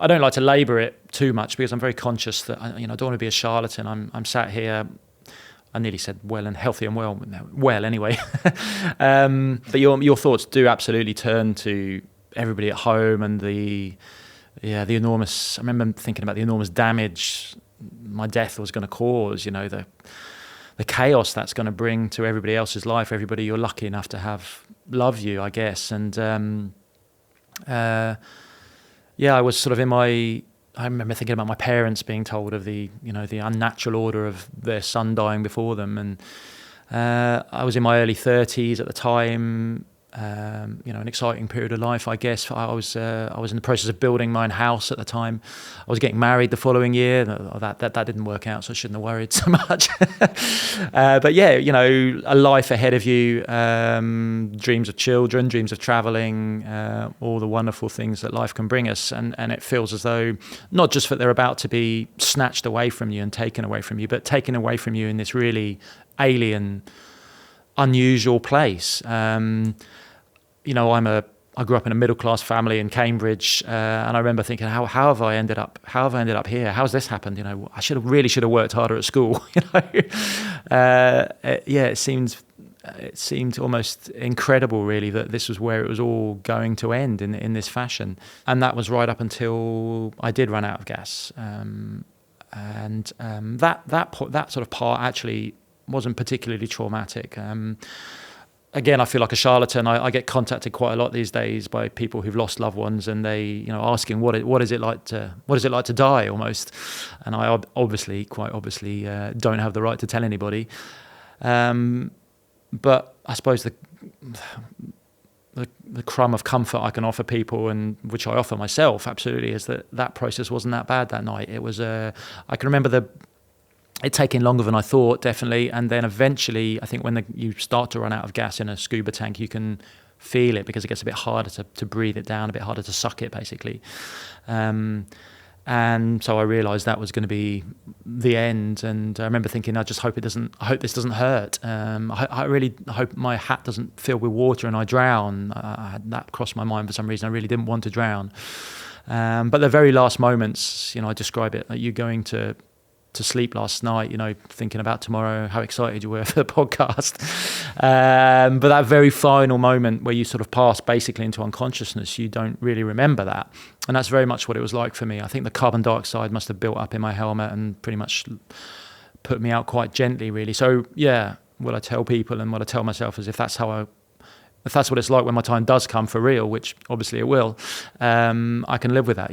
I don't like to labour it too much because I'm very conscious that I don't want to be a charlatan. I'm sat here. I nearly said well and healthy and well anyway. But your thoughts do absolutely turn to everybody at home and the enormous. I remember thinking about the enormous damage my death was going to cause. The chaos that's going to bring to everybody else's life, everybody you're lucky enough to have love you, I guess. And I was sort of I remember thinking about my parents being told of the unnatural order of their son dying before them. And I was in my early 30s at the time. An exciting period of life, I guess. I was in the process of building my own house at the time. I was getting married the following year. That didn't work out, so I shouldn't have worried so much. But yeah, a life ahead of you, dreams of children, dreams of traveling, all the wonderful things that life can bring us. And it feels as though not just that they're about to be snatched away from you and taken away from you, but taken away from you in this really alien, unusual place. I grew up in a middle-class family in Cambridge, and I remember thinking, how have I ended up here? How's this happened? I should have worked harder at school. It seemed almost incredible, really, that this was where it was all going to end in this fashion. And that was right up until I did run out of gas, and that sort of part actually wasn't particularly traumatic. Again, I feel like a charlatan. I get contacted quite a lot these days by people who've lost loved ones, and they, asking what is it like to die almost. And I quite obviously, don't have the right to tell anybody. But I suppose the crumb of comfort I can offer people, and which I offer myself absolutely, is that process wasn't that bad that night. It was I can remember it taking longer than I thought, definitely. And then eventually, I think when you start to run out of gas in a scuba tank, you can feel it because it gets a bit harder to breathe it down, a bit harder to suck it, basically. And so I realised that was going to be the end. And I remember thinking, I hope this doesn't hurt. I really hope my hat doesn't fill with water and I drown. That crossed my mind for some reason. I really didn't want to drown. But the very last moments, I describe it like you going to sleep last night, thinking about tomorrow, how excited you were for the podcast. But that very final moment where you sort of pass basically into unconsciousness, you don't really remember that. And that's very much what it was like for me. I think the carbon dioxide must have built up in my helmet and pretty much put me out quite gently, really. So yeah, what I tell people and what I tell myself is if that's what it's like when my time does come for real, which obviously it will, I can live with that.